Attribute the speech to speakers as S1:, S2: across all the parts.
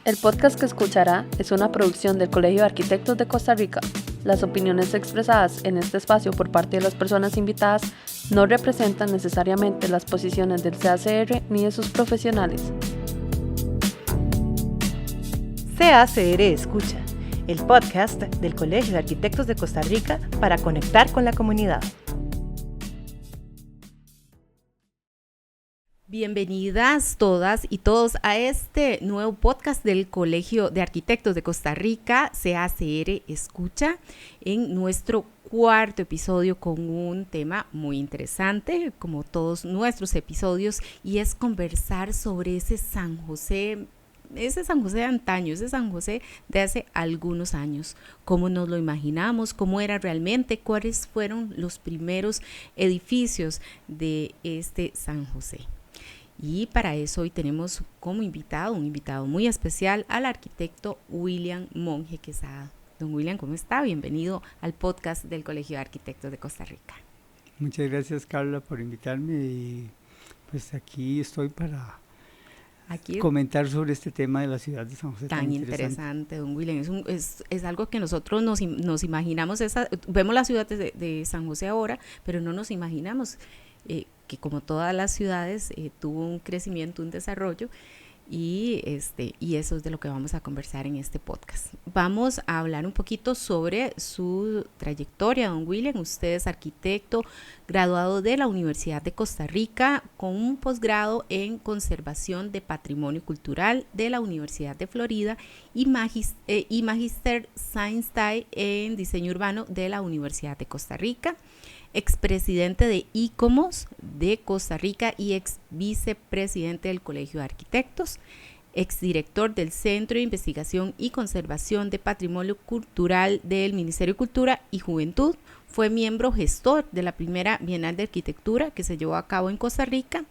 S1: El podcast que escuchará es una producción del Colegio de Arquitectos de Costa Rica. Las opiniones expresadas en este espacio por parte de las personas invitadas no representan necesariamente las posiciones del CACR ni de sus profesionales.
S2: CACR Escucha, el podcast del Colegio de Arquitectos de Costa Rica para conectar con la comunidad. Bienvenidas todas y todos a este nuevo podcast del Colegio de Arquitectos de Costa Rica, CACR Escucha, en nuestro cuarto episodio con un tema muy interesante, como todos nuestros episodios, y es conversar sobre ese San José de antaño, ese San José de hace algunos años, cómo nos lo imaginamos, cómo era realmente, cuáles fueron los primeros edificios de este San José. Y para eso hoy tenemos como invitado, un invitado muy especial, al arquitecto William Monge Quesada. Don William, ¿cómo está? Bienvenido al podcast del Colegio de Arquitectos de Costa Rica.
S3: Muchas gracias, Carla, por invitarme, y pues aquí estoy para comentar sobre este tema de la ciudad de San José.
S2: Tan interesante, don William. Es algo que nosotros nos imaginamos, vemos la ciudad de San José ahora, pero no nos imaginamos que como todas las ciudades tuvo un crecimiento, un desarrollo, y eso es de lo que vamos a conversar en este podcast. Vamos a hablar un poquito sobre su trayectoria, don William. Usted es arquitecto graduado de la Universidad de Costa Rica con un posgrado en conservación de patrimonio cultural de la Universidad de Florida y Magister Science en diseño urbano de la Universidad de Costa Rica. Expresidente de ICOMOS de Costa Rica y ex vicepresidente del Colegio de Arquitectos, exdirector del Centro de Investigación y Conservación de Patrimonio Cultural del Ministerio de Cultura y Juventud, fue miembro gestor de la primera Bienal de Arquitectura que se llevó a cabo en Costa Rica,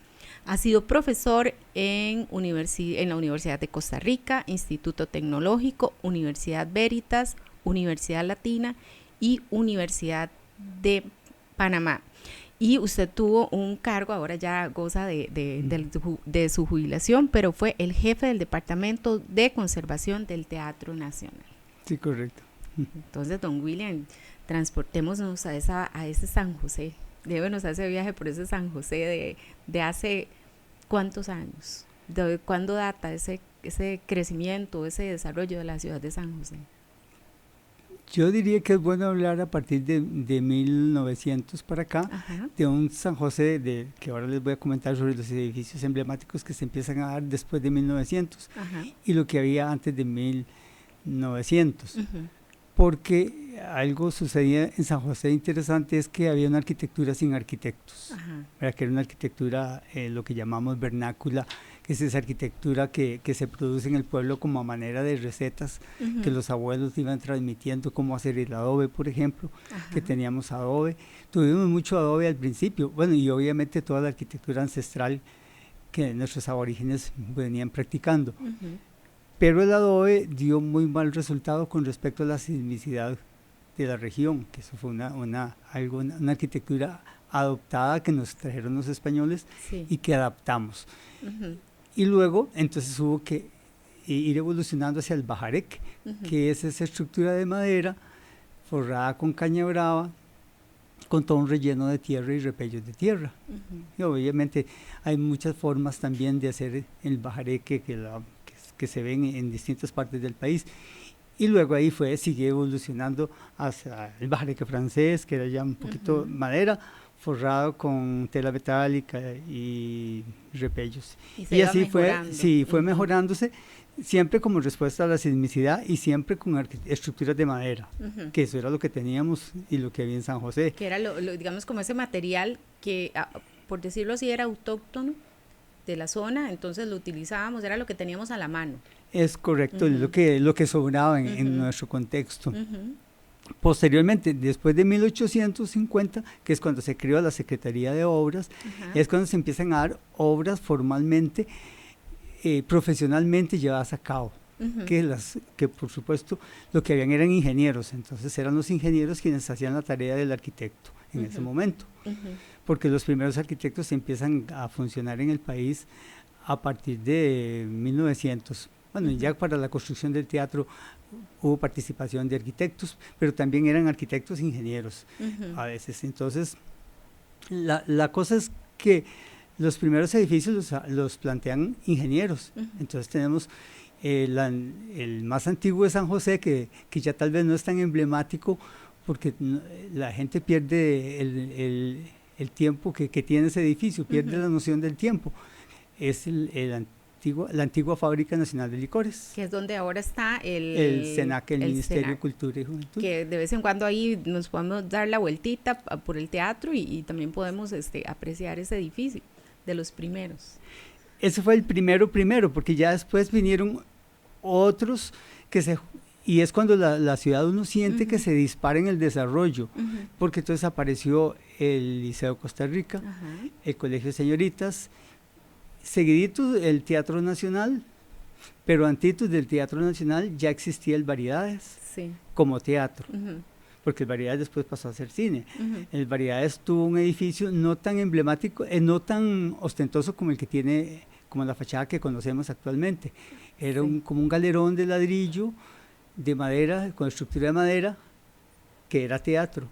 S2: ha sido profesor en la Universidad de Costa Rica, Instituto Tecnológico, Universidad Veritas, Universidad Latina y Universidad de Panamá. Y usted tuvo un cargo, ahora ya goza de su jubilación, pero fue el jefe del Departamento de Conservación del Teatro Nacional.
S3: Sí, correcto.
S2: Entonces, don William, transportémonos a ese San José. Llévenos a ese viaje por ese San José de hace ¿cuántos años? ¿De cuándo data ese crecimiento, ese desarrollo de la ciudad de San José?
S3: Yo diría que es bueno hablar a partir de 1900 para acá. Ajá. De un San José, que ahora les voy a comentar sobre los edificios emblemáticos que se empiezan a dar después de 1900. Ajá. Y lo que había antes de 1900. Uh-huh. Porque algo sucedía en San José interesante, es que había una arquitectura sin arquitectos, que era una arquitectura, lo que llamamos vernácula, que es esa arquitectura que se produce en el pueblo como a manera de recetas, que los abuelos iban transmitiendo, cómo hacer el adobe, por ejemplo, que teníamos adobe. Tuvimos mucho adobe al principio, bueno, y obviamente toda la arquitectura ancestral que nuestros aborígenes venían practicando. Pero el adobe dio muy mal resultado con respecto a la sismicidad de la región, que eso fue una arquitectura adoptada que nos trajeron los españoles, sí, y que adaptamos. Y luego, entonces hubo que ir evolucionando hacia el bajarec, que es esa estructura de madera forrada con caña brava, con todo un relleno de tierra y repellos de tierra. Y obviamente hay muchas formas también de hacer el bajareque que se ven en distintas partes del país. Y luego ahí siguió evolucionando hacia el bajareque francés, que era ya un poquito madera, forrado con tela metálica y repellos. Y así fue mejorándose, siempre como respuesta a la sismicidad y siempre con estructuras de madera, que eso era lo que teníamos y lo que había en San José.
S2: Que era, digamos, como ese material que, por decirlo así, era autóctono de la zona, entonces lo utilizábamos, era lo que teníamos a la mano.
S3: Es correcto, lo que sobraba en nuestro contexto. Posteriormente, después de 1850, que es cuando se creó la Secretaría de Obras, es cuando se empiezan a dar obras formalmente, profesionalmente llevadas a cabo, que por supuesto lo que habían eran ingenieros, entonces eran los ingenieros quienes hacían la tarea del arquitecto en ese momento, porque los primeros arquitectos empiezan a funcionar en el país a partir de 1900, Bueno, ya para la construcción del teatro hubo participación de arquitectos, pero también eran arquitectos e ingenieros a veces. Entonces, la cosa es que los primeros edificios los plantean ingenieros. Entonces tenemos el más antiguo de San José, que ya tal vez no es tan emblemático, porque la gente pierde el tiempo que tiene ese edificio, pierde la noción del tiempo. Es la antigua Fábrica Nacional de Licores.
S2: Que es donde ahora está
S3: el SENAC, el Ministerio de Cultura y Juventud.
S2: Que de vez en cuando ahí nos podemos dar la vueltita por el teatro y también podemos apreciar ese edificio de los primeros.
S3: Ese fue el primero, porque ya después vinieron otros y es cuando la ciudad uno siente que se dispara en el desarrollo, porque entonces apareció el Liceo Costa Rica, el Colegio de Señoritas, seguidito el Teatro Nacional, pero antitos del Teatro Nacional ya existía el Variedades como teatro, porque el Variedades después pasó a ser cine. El Variedades tuvo un edificio no tan emblemático, no tan ostentoso como el que tiene, como la fachada que conocemos actualmente. Era como un galerón de ladrillo, de madera, con estructura de madera, que era teatro.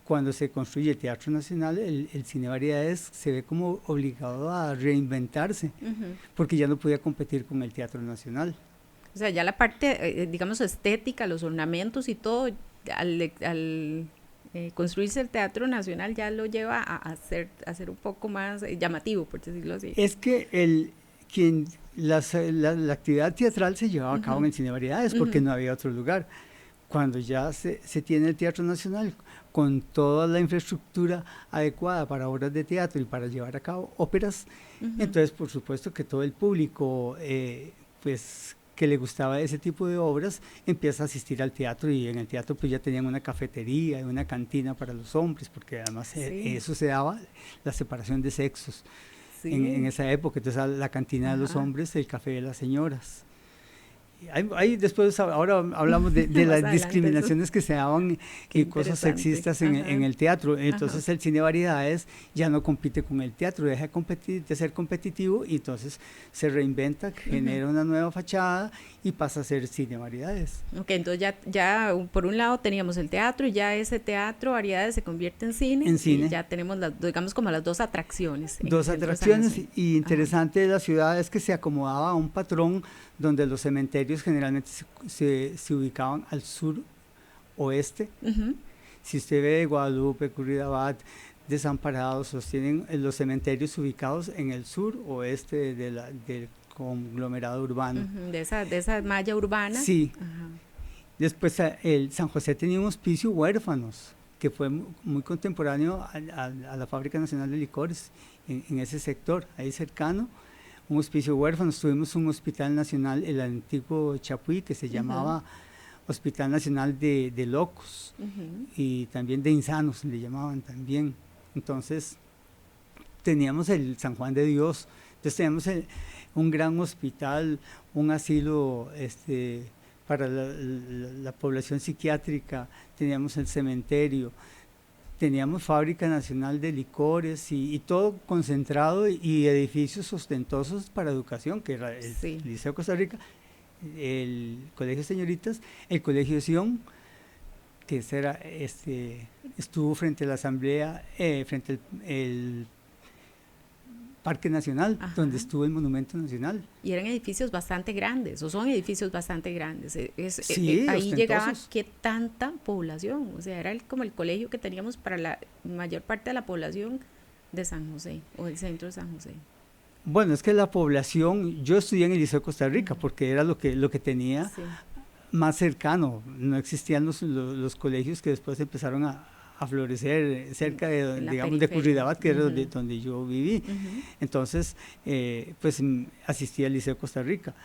S3: Cuando se construye el Teatro Nacional, el Cine Variedades se ve como obligado a reinventarse, porque ya no podía competir con el Teatro Nacional.
S2: O sea, ya la parte, digamos, estética, los ornamentos y todo, al construirse el Teatro Nacional ya lo lleva a ser un poco más llamativo, por decirlo así.
S3: Es que la actividad teatral se llevaba a cabo en el Cine Variedades, porque no había otro lugar. Cuando ya se tiene el Teatro Nacional con toda la infraestructura adecuada para obras de teatro y para llevar a cabo óperas, entonces por supuesto que todo el público pues que le gustaba ese tipo de obras empieza a asistir al teatro, y en el teatro pues ya tenían una cafetería y una cantina para los hombres, porque además eso se daba, la separación de sexos en esa época. Entonces la cantina de los hombres, el café de las señoras. Ahí después, ahora hablamos de las discriminaciones que se daban y cosas sexistas en el teatro. Entonces el Cine Variedades ya no compite con el teatro, deja de ser competitivo, y entonces se reinventa, genera una nueva fachada y pasa a ser Cine Variedades.
S2: Ok, entonces ya por un lado teníamos el teatro, y ya ese teatro Variedades se convierte en cine. Y ya tenemos, digamos, como las dos atracciones.
S3: Dos atracciones, y interesante de la ciudad es que se acomodaba a un patrón donde los cementerios generalmente se ubicaban al sur oeste. Si usted ve de Guadalupe, Curridabat, Desamparados, tienen los cementerios ubicados en el sur oeste del conglomerado urbano.
S2: De esa malla urbana.
S3: Sí. Después el San José tenía un hospicio huérfanos, que fue muy contemporáneo a la Fábrica Nacional de Licores, en ese sector, ahí cercano. Un hospicio huérfanos, tuvimos un hospital nacional, el antiguo Chapuí, que se llamaba Hospital Nacional de Locos, y también de Insanos le llamaban también. Entonces teníamos el San Juan de Dios, entonces teníamos un gran hospital, un asilo para la población psiquiátrica, teníamos el cementerio, teníamos Fábrica Nacional de Licores, y todo concentrado, y edificios ostentosos para educación, que era el Liceo Costa Rica, el Colegio de Señoritas, el Colegio de Sion, que estuvo frente a la Asamblea, frente al Parque Nacional, donde estuvo el Monumento Nacional.
S2: Y eran edificios bastante grandes, o son edificios bastante grandes.
S3: Ahí
S2: llegaba ¿qué tanta población? O sea, era como el colegio que teníamos para la mayor parte de la población de San José, o del centro de San José.
S3: Bueno, es que la población, yo estudié en el Liceo Costa Rica, porque era lo que tenía más cercano. No existían los colegios que después empezaron a florecer cerca de, digamos, de Curridabat, que era donde yo viví. Entonces, pues asistí al Liceo Costa Rica.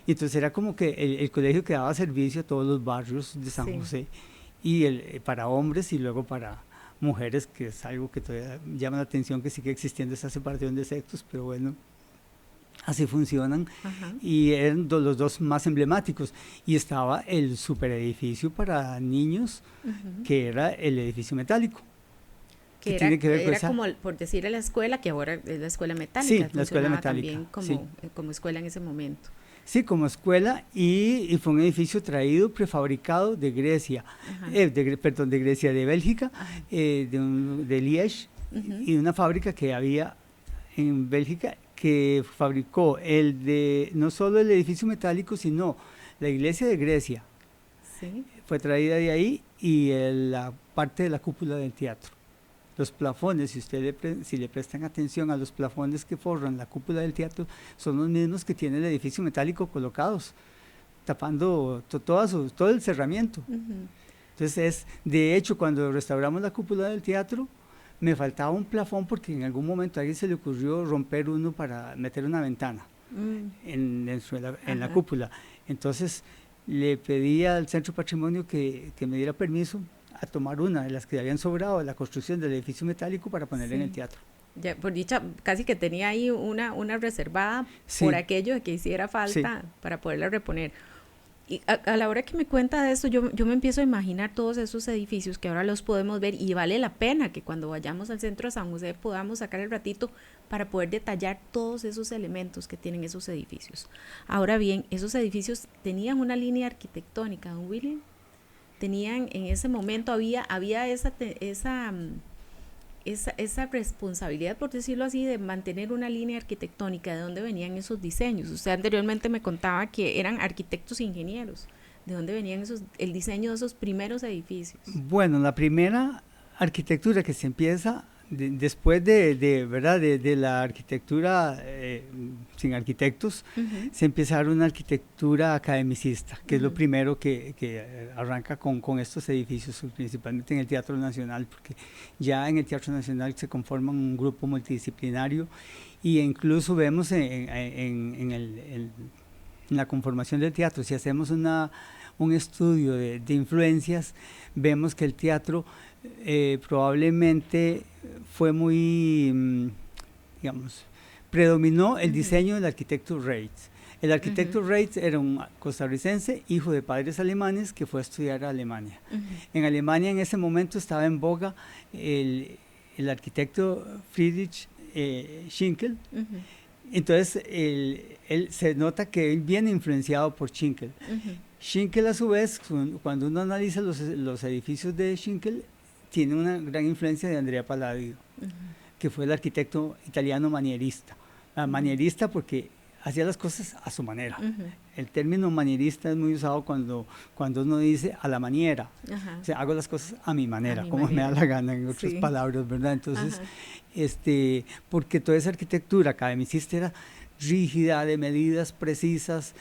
S3: Y entonces era como que el colegio que daba servicio a todos los barrios de San José, y para hombres y luego para mujeres, que es algo que todavía llama la atención, que sigue existiendo esa separación de sexos, pero bueno, así funcionan. Y eran los dos más emblemáticos, y estaba el superedificio para niños, que era el edificio metálico,
S2: que tiene que ver con como, por decir, la escuela, que ahora es la escuela metálica.
S3: Sí, la escuela metálica.
S2: También como escuela en ese momento.
S3: Sí, como escuela, y fue un edificio traído, prefabricado de Grecia, de Grecia, de Bélgica, de Liège, y de una fábrica que había en Bélgica que fabricó no solo el edificio metálico, sino la iglesia de Grecia.
S2: Sí.
S3: Fue traída de ahí, y la parte de la cúpula del teatro. Los plafones, si le prestan atención a los plafones que forran la cúpula del teatro, son los mismos que tiene el edificio metálico colocados, tapando todo el cerramiento. Entonces, de hecho, cuando restauramos la cúpula del teatro, me faltaba un plafón porque en algún momento a alguien se le ocurrió romper uno para meter una ventana en la cúpula. Entonces, le pedí al Centro Patrimonio que me diera permiso a tomar una de las que habían sobrado de la construcción del edificio metálico para ponerla en el teatro.
S2: Ya, por dicha, casi que tenía ahí una reservada por aquello de que hiciera falta para poderla reponer. Y a la hora que me cuenta de esto, yo me empiezo a imaginar todos esos edificios que ahora los podemos ver, y vale la pena que cuando vayamos al centro de San José podamos sacar el ratito para poder detallar todos esos elementos que tienen esos edificios. Ahora bien, esos edificios tenían una línea arquitectónica, don William. Tenían en ese momento, había esa responsabilidad, por decirlo así, de mantener una línea arquitectónica. ¿De dónde venían esos diseños? Usted anteriormente me contaba que eran arquitectos e ingenieros. ¿De dónde venían el diseño de esos primeros edificios?
S3: Bueno, la primera arquitectura que se empieza después de la arquitectura sin arquitectos, se empieza a dar una arquitectura academicista, que es lo primero que arranca con estos edificios, principalmente en el Teatro Nacional, porque ya en el Teatro Nacional se conforma un grupo multidisciplinario, y incluso vemos en la conformación del teatro, si hacemos un estudio de influencias, vemos que el teatro probablemente fue muy, predominó el diseño del arquitecto Reitz. El arquitecto Reitz era un costarricense, hijo de padres alemanes, que fue a estudiar a Alemania. En Alemania en ese momento estaba en boga el arquitecto Friedrich Schinkel. Entonces él se nota que él viene influenciado por Schinkel. Schinkel, a su vez, cuando uno analiza los edificios de Schinkel, tiene una gran influencia de Andrea Palladio, que fue el arquitecto italiano manierista. Manierista porque hacía las cosas a su manera. El término manierista es muy usado cuando uno dice a la maniera. O sea, hago las cosas a mi manera, como me da la gana, en otras palabras, ¿verdad? Entonces, porque toda esa arquitectura academicista era rígida, de medidas precisas,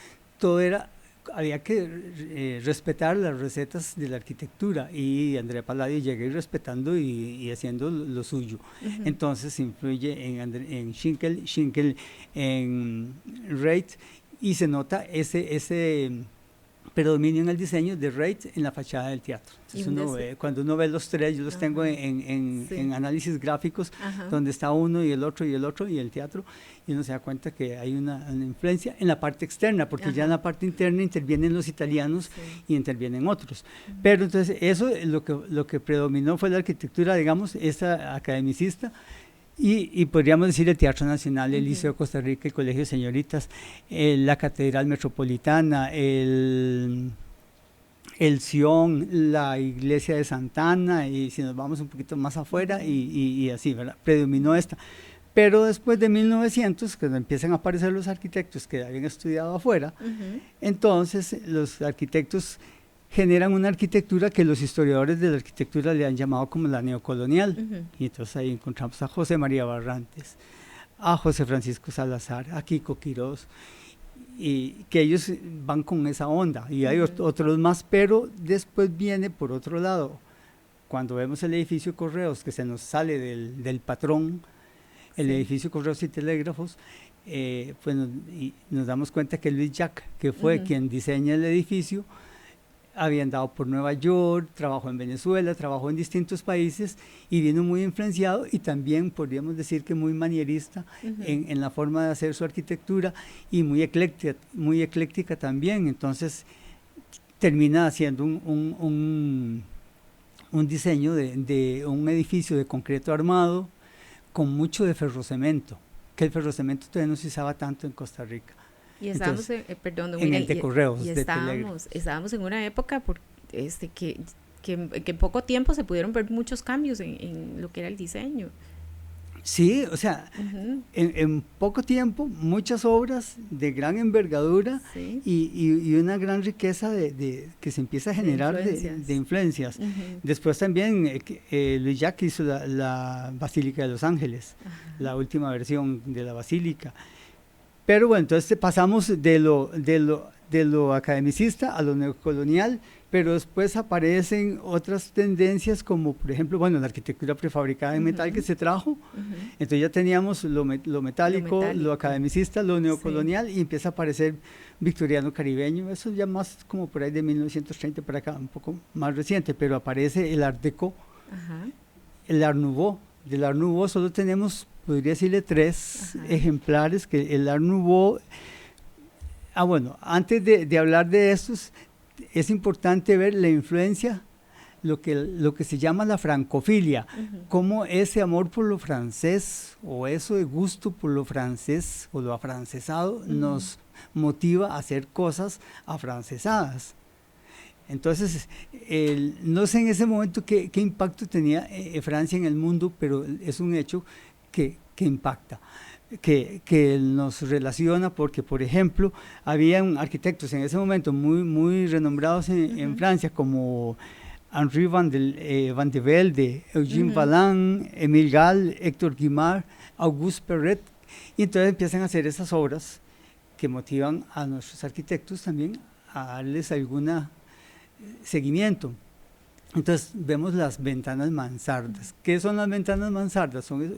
S3: había que respetar las recetas de la arquitectura, y Andrea Palladio llega y respetando y haciendo lo suyo. Entonces influye en Schinkel en Reitz, y se nota ese predominio en el diseño de Reitz en la fachada del teatro. Entonces cuando uno ve los tres, yo los tengo en análisis gráficos, donde está uno y el otro y el teatro, y uno se da cuenta que hay una influencia en la parte externa, porque ya en la parte interna intervienen los italianos y intervienen otros. Pero entonces eso, lo que predominó fue la arquitectura, digamos, esa academicista, y podríamos decir el Teatro Nacional, el Liceo de Costa Rica, el Colegio de Señoritas, la Catedral Metropolitana, el Sion, la Iglesia de Santa Ana, y si nos vamos un poquito más afuera, y así, ¿verdad? Predominó esta. Pero después de 1900, cuando empiezan a aparecer los arquitectos que habían estudiado afuera, entonces los arquitectos generan una arquitectura que los historiadores de la arquitectura le han llamado como la neocolonial. Y entonces ahí encontramos a José María Barrantes, a José Francisco Salazar, a Kiko Quirós, y que ellos van con esa onda, y hay otros más, pero después viene por otro lado, cuando vemos el edificio Correos, que se nos sale del patrón, el edificio Correos y Telégrafos, pues nos damos cuenta que Luis Jacques, que fue quien diseña el edificio, había andado por Nueva York, trabajó en Venezuela, trabajó en distintos países, y vino muy influenciado, y también podríamos decir que muy manierista en la forma de hacer su arquitectura, y muy ecléctica también. Entonces termina haciendo un diseño de un edificio de concreto armado con mucho de ferrocemento, que el ferrocemento todavía no se usaba tanto en Costa Rica.
S2: Y estábamos,
S3: perdón, en el de Correos.
S2: Y estábamos en una época que en poco tiempo se pudieron ver muchos cambios en lo que era el diseño.
S3: Sí, o sea, en poco tiempo, muchas obras de gran envergadura, sí, y una gran riqueza que se empieza a generar de influencias. Después también Louis Jacques hizo la Basílica de Los Ángeles, la última versión de la Basílica. Pero bueno, entonces pasamos de lo academicista a lo neocolonial, pero después aparecen otras tendencias como, por ejemplo, bueno, la arquitectura prefabricada en metal que se trajo. Entonces ya teníamos lo metálico, lo academicista, lo neocolonial, sí, y empieza a aparecer victoriano caribeño. Eso ya más como por ahí de 1930 para acá, un poco más reciente, pero aparece el Art Deco, el Art Nouveau. Del Art Nouveau solo tenemos, podría decirle, 3 ejemplares, que el Art Nouveau... bueno, antes de hablar de estos, es importante ver la influencia, lo que se llama la francofilia, cómo ese amor por lo francés o eso de gusto por lo francés o lo afrancesado nos motiva a hacer cosas afrancesadas. Entonces, no sé en ese momento qué impacto tenía Francia en el mundo, pero es un hecho que impacta. Que nos relaciona porque, por ejemplo, habían arquitectos en ese momento muy renombrados en Francia, como Henri Van de Velde, Eugène Vallin, Émile Gall, Héctor Guimard, Auguste Perret, y entonces empiezan a hacer esas obras que motivan a nuestros arquitectos también a darles algún seguimiento. Entonces vemos las ventanas mansardas. ¿Qué son las ventanas mansardas? Son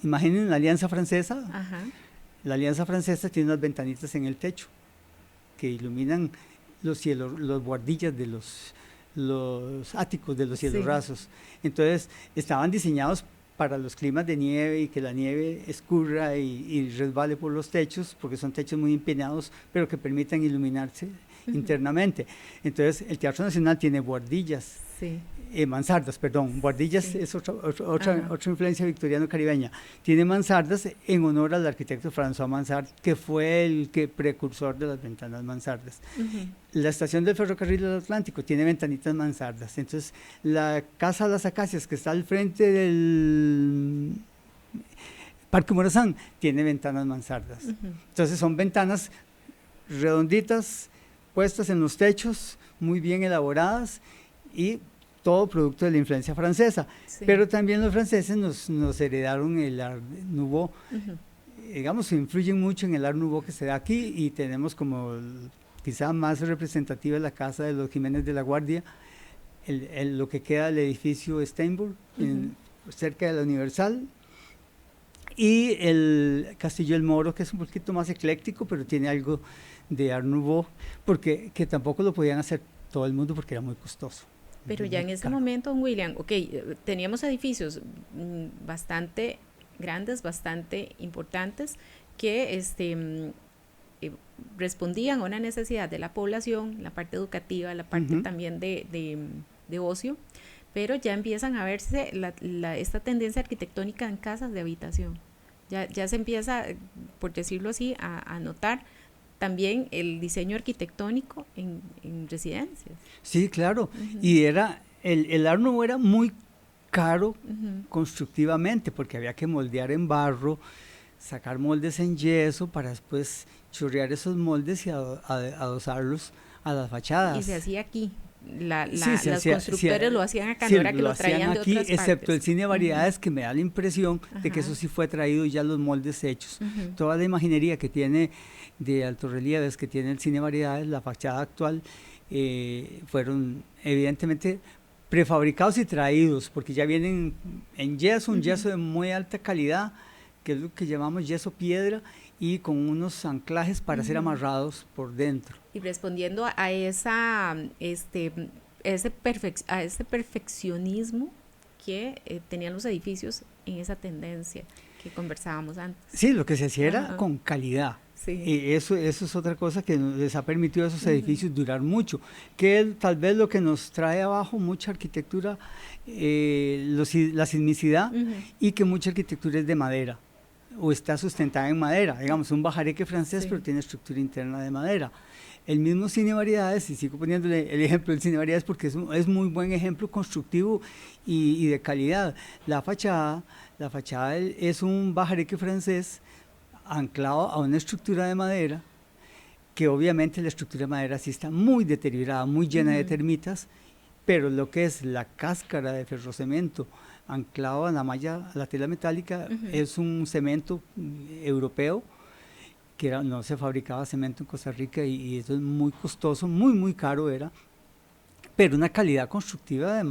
S3: imaginen la Alianza Francesa. La Alianza Francesa tiene unas ventanitas en el techo que iluminan los cielos, los buhardillas de los áticos de los cielos rasos. Entonces estaban diseñados para los climas de nieve y que la nieve escurra y resbale por los techos, porque son techos muy empinados, pero que permitan iluminarse internamente. Entonces el Teatro Nacional tiene buhardillas. Mansardas, perdón, buhardillas es otra influencia victoriano-caribeña. Tiene mansardas en honor al arquitecto François Mansart, que fue el precursor de las ventanas mansardas. La estación del ferrocarril del Atlántico tiene ventanitas mansardas. Entonces, la Casa de las Acacias, que está al frente del Parque Morazán, tiene ventanas mansardas. Entonces, son ventanas redonditas, puestas en los techos, muy bien elaboradas, y todo producto de la influencia francesa, pero también los franceses nos heredaron el Art Nouveau, digamos, influyen mucho en el Art Nouveau que se da aquí, y tenemos como quizá más representativa la casa de los Jiménez de la Guardia, lo que queda del edificio Steinburg, cerca de la Universal, y el Castillo del Moro, que es un poquito más ecléctico, pero tiene algo de Art Nouveau, porque que tampoco lo podían hacer todo el mundo porque era muy costoso.
S2: Pero ya en ese momento, William, teníamos edificios bastante grandes, bastante importantes, que respondían a una necesidad de la población, la parte educativa, la parte también de ocio, pero ya empiezan a verse esta tendencia arquitectónica en casas de habitación. Ya se empieza, por decirlo así, a notar también el diseño arquitectónico en residencias.
S3: Sí, claro, y el Art Nouveau era muy caro constructivamente, porque había que moldear en barro, sacar moldes en yeso para después chorrear esos moldes y adosarlos a las fachadas.
S2: Y se hacía aquí. Los constructores lo hacían acá, no era que lo traían de otras partes.
S3: Excepto el cine de variedades, que me da la impresión de que eso sí fue traído ya los moldes hechos. Toda la imaginería que tiene de altorrelieves, que tiene el cine de variedades, la fachada actual, fueron evidentemente prefabricados y traídos, porque ya vienen en yeso, un yeso de muy alta calidad, que es lo que llamamos yeso piedra, y con unos anclajes para ser amarrados por dentro.
S2: Y respondiendo a ese perfeccionismo que tenían los edificios en esa tendencia que conversábamos antes.
S3: Sí, lo que se hacía era con calidad.
S2: Sí.
S3: Y eso es otra cosa que les ha permitido a esos edificios durar mucho, que es tal vez lo que nos trae abajo mucha arquitectura, la sismicidad, y que mucha arquitectura es de madera. o está sustentada en madera, digamos, un bajareque francés, pero tiene estructura interna de madera. El mismo Cine Variedades, y sigo poniéndole el ejemplo del Cine Variedades porque es muy buen ejemplo constructivo y de calidad. La fachada es un bajareque francés anclado a una estructura de madera, que obviamente la estructura de madera sí está muy deteriorada, muy llena de termitas, pero lo que es la cáscara de ferrocemento anclado a la malla, a la tela metálica, es un cemento europeo, que no se fabricaba cemento en Costa Rica y eso es muy costoso, muy caro era, pero una calidad constructiva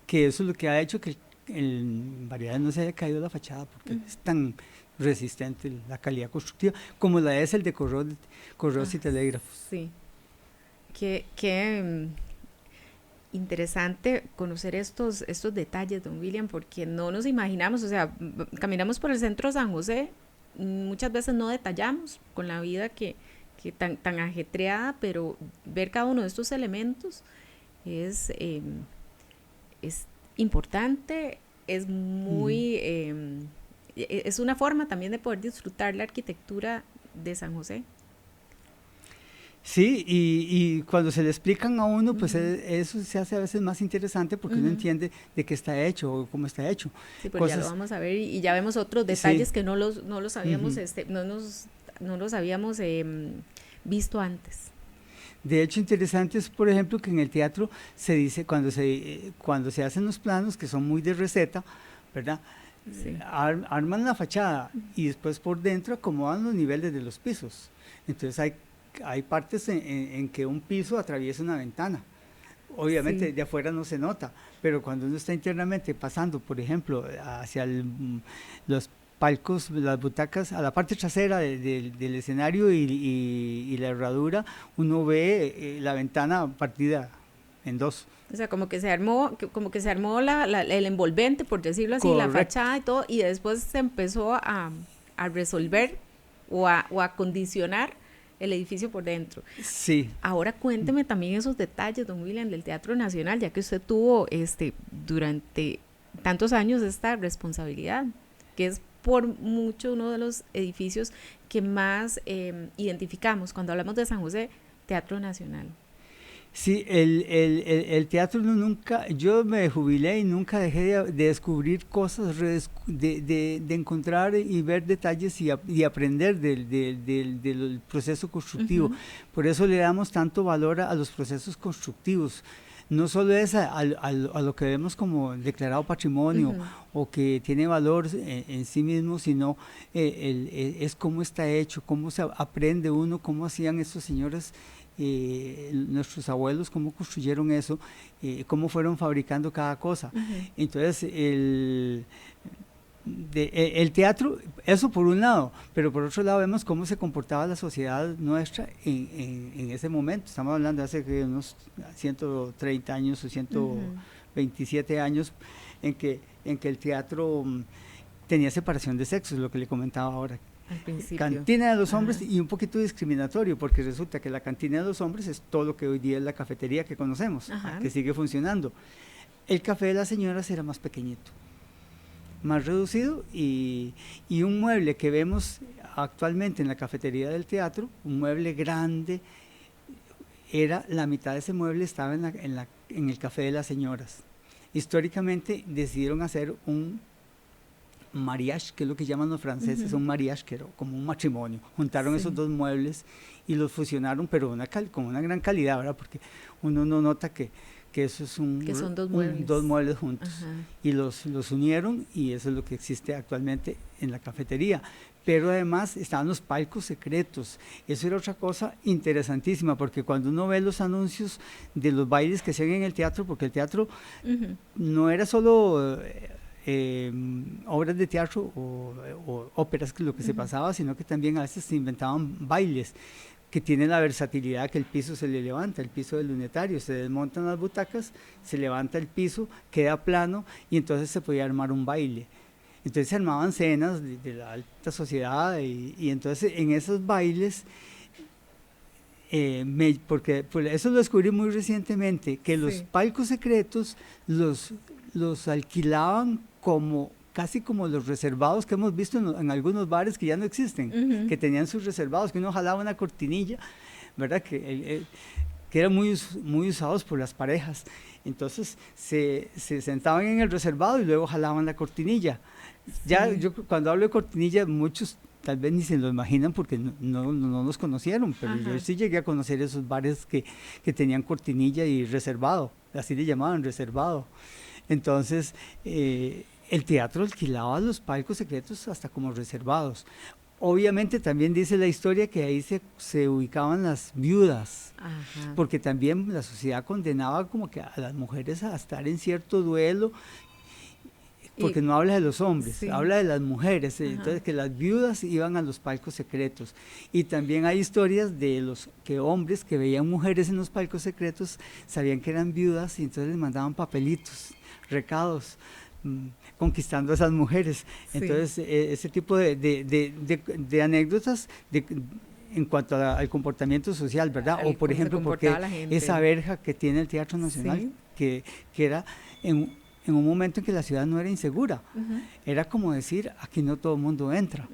S3: que eso es lo que ha hecho que en Variedades no se haya caído la fachada, porque es tan resistente la calidad constructiva como la es el de Correos y Telégrafos.
S2: Sí, qué interesante conocer estos detalles, don William, porque no nos imaginamos, o sea, caminamos por el centro de San José, muchas veces no detallamos con la vida que tan ajetreada, pero ver cada uno de estos elementos es importante, es muy es una forma también de poder disfrutar la arquitectura de San José.
S3: Sí, y cuando se le explican a uno, pues eso se hace a veces más interesante porque uno entiende de qué está hecho o cómo está hecho.
S2: Sí, porque ya lo vamos a ver y ya vemos otros detalles que no los habíamos, no los habíamos visto antes.
S3: De hecho, interesante es, por ejemplo, que en el teatro se dice, cuando se hacen los planos, que son muy de receta, ¿verdad? Sí. Arman la fachada y después por dentro acomodan los niveles de los pisos. Entonces hay partes en que un piso atraviesa una ventana. Obviamente de afuera no se nota, pero cuando uno está internamente pasando, por ejemplo, hacia los palcos, las butacas, a la parte trasera del escenario y la herradura, uno ve la ventana partida en dos.
S2: O sea, como que se armó el envolvente, por decirlo así, correcto, la fachada y todo, y después se empezó a resolver o a condicionar el edificio por dentro.
S3: Sí.
S2: Ahora cuénteme también esos detalles, don William, del Teatro Nacional, ya que usted tuvo durante tantos años esta responsabilidad, que es por mucho uno de los edificios que más identificamos cuando hablamos de San José, Teatro Nacional.
S3: Sí, el teatro nunca, yo me jubilé y nunca dejé de descubrir cosas, de encontrar y ver detalles y aprender del proceso constructivo. Por eso le damos tanto valor a los procesos constructivos. No solo es a lo que vemos como declarado patrimonio o que tiene valor en sí mismo, sino es cómo está hecho, cómo se aprende uno, cómo hacían estos señores, nuestros abuelos, cómo construyeron eso, cómo fueron fabricando cada cosa. Entonces el teatro, eso por un lado, pero por otro lado vemos cómo se comportaba la sociedad nuestra en ese momento. Estamos hablando de hace unos 130 años o 127 años en que el teatro tenía separación de sexos, lo que le comentaba ahora.
S2: Al principio.
S3: Cantina de los hombres y un poquito discriminatorio, porque resulta que la cantina de los hombres es todo lo que hoy día es la cafetería que conocemos, que sigue funcionando. El café de las señoras era más pequeñito, más reducido, y un mueble que vemos actualmente en la cafetería del teatro, un mueble grande, era la mitad de ese mueble estaba en el café de las señoras. Históricamente decidieron hacer un mariage, que es lo que llaman los franceses, un mariage, que era como un matrimonio. Juntaron esos dos muebles y los fusionaron, pero con una gran calidad, ¿verdad? Porque uno no nota que eso es
S2: que son dos muebles.
S3: Dos muebles juntos. Y los unieron, y eso es lo que existe actualmente en la cafetería. Pero además estaban los palcos secretos. Eso era otra cosa interesantísima, porque cuando uno ve los anuncios de los bailes que se hacen en el teatro, porque el teatro no era solo obras de teatro o óperas, que es lo que se pasaba, sino que también a veces se inventaban bailes que tienen la versatilidad que el piso se le levanta, el piso del lunetario, se desmontan las butacas, se levanta el piso, queda plano, y entonces se podía armar un baile. Entonces se armaban cenas de la alta sociedad, y entonces en esos bailes, porque eso lo descubrí muy recientemente, que los palcos secretos los alquilaban como casi como los reservados que hemos visto en algunos bares que ya no existen, que tenían sus reservados, que uno jalaba una cortinilla, ¿verdad? Que eran muy usados por las parejas. Entonces se sentaban en el reservado y luego jalaban la cortinilla. Ya yo cuando hablo de cortinilla, muchos tal vez ni se lo imaginan porque no nos conocieron, pero yo sí llegué a conocer esos bares que tenían cortinilla y reservado, así le llamaban, reservado. Entonces el teatro alquilaba los palcos secretos hasta como reservados. Obviamente también dice la historia que ahí se ubicaban las viudas, porque también la sociedad condenaba como que a las mujeres a estar en cierto duelo, porque no habla de los hombres, habla de las mujeres, entonces que las viudas iban a los palcos secretos. Y también hay historias de los hombres que veían mujeres en los palcos secretos, sabían que eran viudas y entonces les mandaban papelitos, recados, conquistando a esas mujeres. Entonces ese tipo de anécdotas en cuanto al comportamiento social, ¿verdad? O por ejemplo, porque esa verja que tiene el Teatro Nacional, que era en un momento en que la ciudad no era insegura, era como decir, aquí no todo el mundo entra,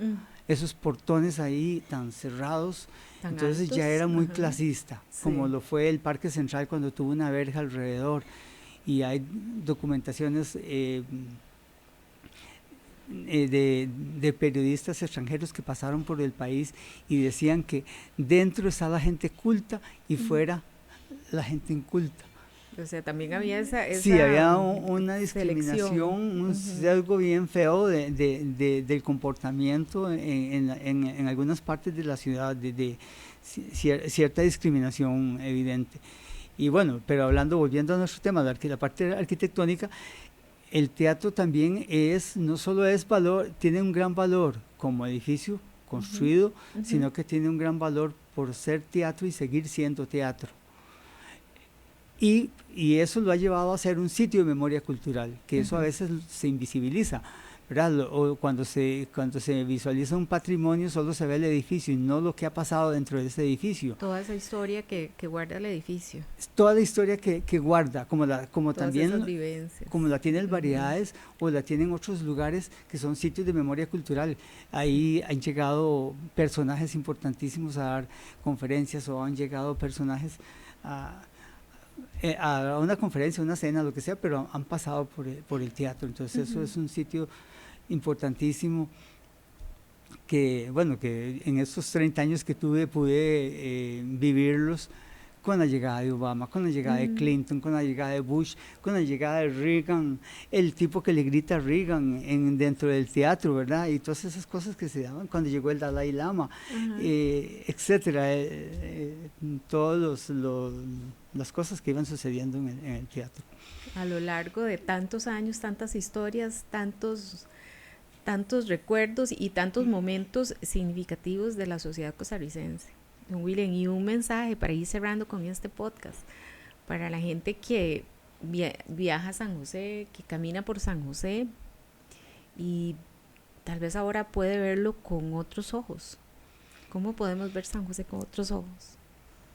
S3: esos portones ahí tan cerrados, tan entonces altos, ya era muy clasista, como lo fue el Parque Central cuando tuvo una verja alrededor. Y hay documentaciones de periodistas extranjeros que pasaron por el país y decían que dentro está la gente culta y fuera la gente inculta.
S2: O sea, también había esa
S3: sí, había una discriminación, un sesgo bien feo del comportamiento en algunas partes de la ciudad, de cierta discriminación evidente. Y bueno, pero volviendo a nuestro tema, la parte arquitectónica, el teatro también no solo es valor, tiene un gran valor como edificio construido, sino que tiene un gran valor por ser teatro y seguir siendo teatro. Y eso lo ha llevado a ser un sitio de memoria cultural, que eso a veces se invisibiliza, ¿verdad? O cuando se visualiza un patrimonio solo se ve el edificio y no lo que ha pasado dentro de ese edificio.
S2: Toda esa historia que guarda el edificio.
S3: Toda la historia que guarda, como
S2: todas
S3: también
S2: esas vivencias.
S3: Como la tiene el Variedades o la tienen otros lugares que son sitios de memoria cultural. Ahí han llegado personajes importantísimos a dar conferencias o han llegado personajes a una conferencia, una cena, lo que sea, pero han pasado por el teatro. Entonces eso es un sitio importantísimo que en estos 30 años que tuve pude vivirlos con la llegada de Obama, con la llegada de Clinton, con la llegada de Bush, con la llegada de Reagan, el tipo que le grita a Reagan dentro del teatro, ¿verdad? Y todas esas cosas que se daban cuando llegó el Dalai Lama, etcétera, todas las cosas que iban sucediendo en el teatro.
S2: A lo largo de tantos años, tantas historias, tantos recuerdos y tantos momentos significativos de la sociedad costarricense. Don William, y un mensaje para ir cerrando con este podcast, para la gente que viaja a San José, que camina por San José y tal vez ahora puede verlo con otros ojos. ¿Cómo podemos ver San José con otros ojos?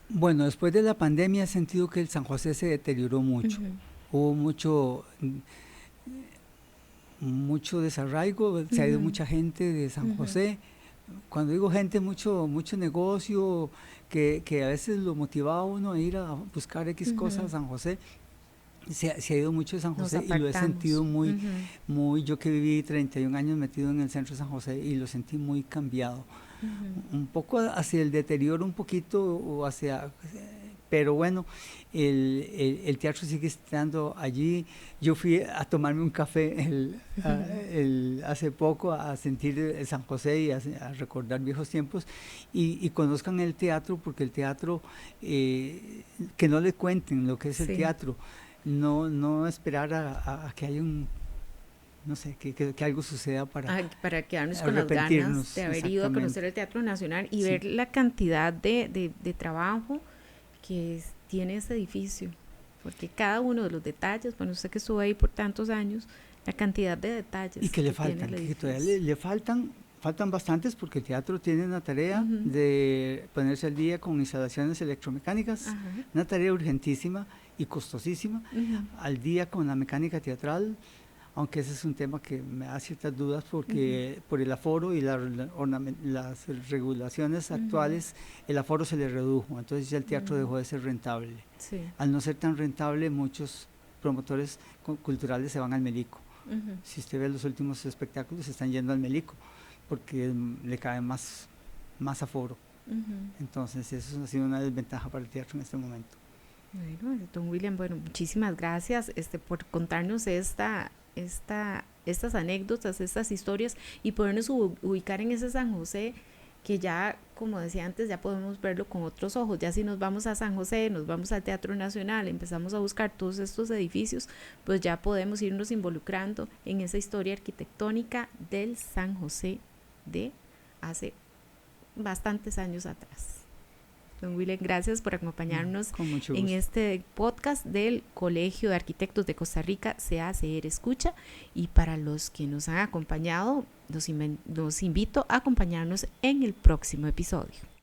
S3: Bueno, después de la pandemia he sentido que el San José se deterioró mucho. Hubo mucho desarraigo, se ha ido mucha gente de San José. Cuando digo gente, mucho negocio que a veces lo motivaba a uno a ir a buscar X cosas a San José. Se ha ido mucho de San José y lo he sentido muy, yo que viví 31 años metido en el centro de San José y lo sentí muy cambiado. Un poco hacia el deterioro, un poquito, o pero bueno, el teatro sigue estando allí. Yo fui a tomarme un café hace poco a sentir San José y a recordar viejos tiempos y conozcan el teatro, porque el teatro, que no le cuenten lo que es el teatro, no esperar a que haya no sé, que algo suceda
S2: para quedarnos con las ganas de haber ido a conocer el Teatro Nacional y ver la cantidad de trabajo que tiene este edificio, porque cada uno de los detalles, bueno, usted que estuvo ahí por tantos años, la cantidad de detalles
S3: y que le faltan, que todavía le faltan bastantes, porque el teatro tiene una tarea de ponerse al día con instalaciones electromecánicas, una tarea urgentísima y costosísima, al día con la mecánica teatral, aunque ese es un tema que me da ciertas dudas porque por el aforo y las regulaciones actuales, el aforo se le redujo, entonces ya el teatro dejó de ser rentable.
S2: Sí.
S3: Al no ser tan rentable, muchos promotores culturales se van al Melico. Si usted ve los últimos espectáculos, se están yendo al Melico porque le cae más aforo. Entonces eso ha sido una desventaja para el teatro en este momento.
S2: Bueno, don William, bueno, muchísimas gracias por contarnos estas anécdotas, estas historias y podernos ubicar en ese San José que ya, como decía antes, ya podemos verlo con otros ojos. Ya si nos vamos a San José, nos vamos al Teatro Nacional, empezamos a buscar todos estos edificios, pues ya podemos irnos involucrando en esa historia arquitectónica del San José de hace bastantes años atrás. Don William, gracias por acompañarnos en este podcast del Colegio de Arquitectos de Costa Rica, CACR Escucha, y para los que nos han acompañado, los invito a acompañarnos en el próximo episodio.